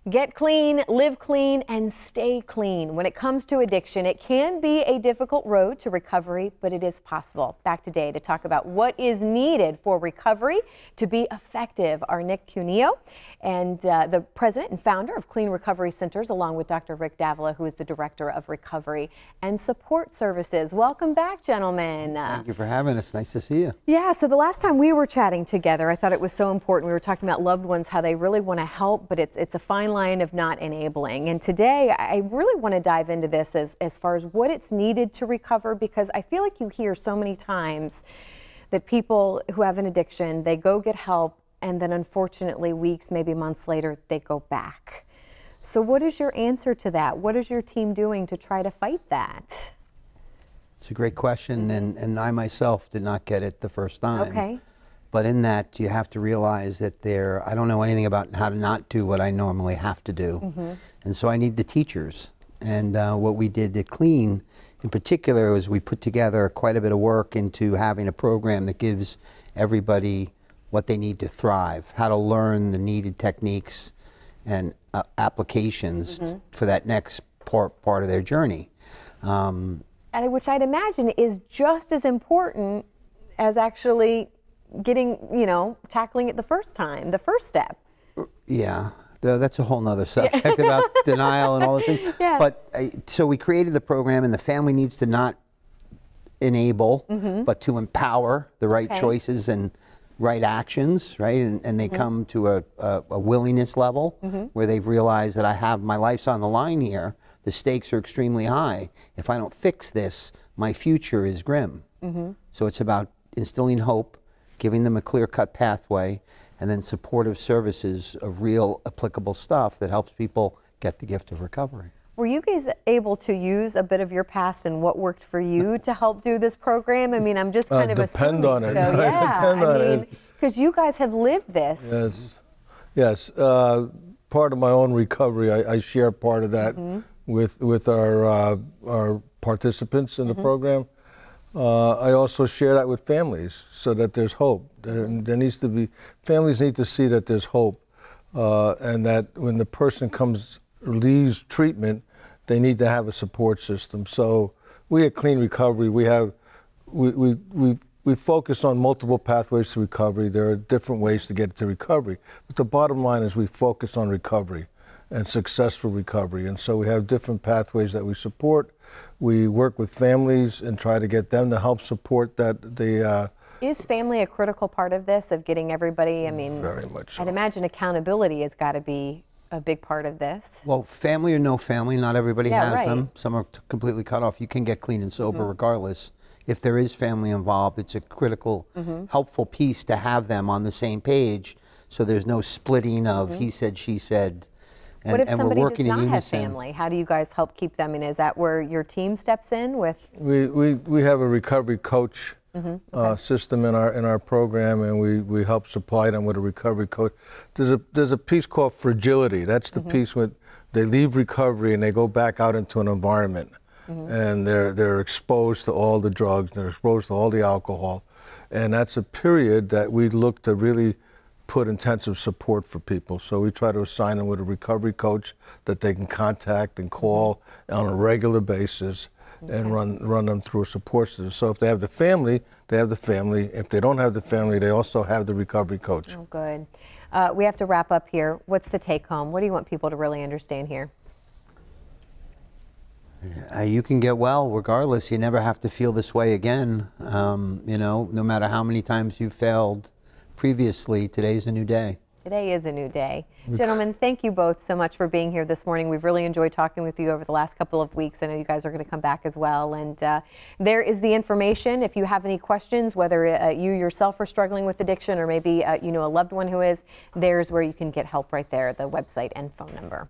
Get clean, live clean, and stay clean. When it comes to addiction, it can be a difficult road to recovery, but it is possible. Back today to talk about what is needed for recovery to be effective are Nick Cuneo and the president and founder of Clean Recovery Centers, along with Dr. Rick Davila, who is the director of recovery and support services. Welcome back, gentlemen. Thank you for having us. Nice to see you. Yeah, so the last time we were chatting together, I thought it was so important. We were talking about loved ones, how they really want to help, but it's a fine line of not enabling. And today, I really want to dive into this as far as what it's needed to recover, because I feel like you hear so many times that people who have an addiction, they go get help, and then unfortunately weeks, maybe months later, they go back. So what is your answer to that? What is your team doing to try to fight that? It's a great question, and I myself did not get it the first time. Okay. But in that, you have to realize that I don't know anything about how to not do what I normally have to do. And so I need the teachers. And what we did at Clean, in particular, was we put together quite a bit of work into having a program that gives everybody what they need to thrive, how to learn the needed techniques and applications for that next part of their journey. And which I'd imagine is just as important as actually getting, tackling it the first time, the first step. Yeah, that's a whole nother subject about denial and all those things. Yeah. But so we created the program, and the family needs to not enable, but to empower the right choices and right actions, right? And they come to a willingness level where they've realized that I have my life's on the line here. The stakes are extremely high. If I don't fix this, my future is grim. So it's about instilling hope, giving them a clear-cut pathway, and then supportive services of real applicable stuff that helps people get the gift of recovery. Were you guys able to use a bit of your past and what worked for you to help do this program? I mean, I'm just kind of assuming. Depend on it. So, yeah, Depend on it. because you guys have lived this. Yes. Part of my own recovery, I share part of that with our participants in the program. I also share that with families so that there's hope. There needs to be, families need to see that there's hope, and that when the person leaves treatment, they need to have a support system. So we at Clean Recovery, we focus on multiple pathways to recovery. There are different ways to get to recovery, but the bottom line is we focus on recovery and successful recovery. And so we have different pathways that we support. We work with families and try to get them to help support that. Is family a critical part of this, of getting everybody? I mean, very much so. I'd imagine accountability has got to be a big part of this. Well, family or no family, not everybody has them. Some are completely cut off. You can get clean and sober regardless. If there is family involved, it's a critical, helpful piece to have them on the same page, so there's no splitting of he said, she said. And, what if somebody does not have family? How do you guys help keep them? And is that where your team steps in with? We have a recovery coach system in our program, and we help supply them with a recovery coach. There's a piece called fragility. That's the piece when they leave recovery and they go back out into an environment, and they're exposed to all the drugs, they're exposed to all the alcohol, and that's a period that we look to really put intensive support for people. So we try to assign them with a recovery coach that they can contact and call on a regular basis and run them through a support system. So if they have the family, they have the family. If they don't have the family, they also have the recovery coach. Oh, good. We have to wrap up here. What's the take home? What do you want people to really understand here? You can get well regardless. You never have to feel this way again. No matter how many times you've failed previously, today's a new day. Today is a new day. Gentlemen, thank you both so much for being here this morning. We've really enjoyed talking with you over the last couple of weeks. I know you guys are going to come back as well. And there is the information. If you have any questions, whether you yourself are struggling with addiction or maybe you know a loved one who is, there's where you can get help right there, the website and phone number.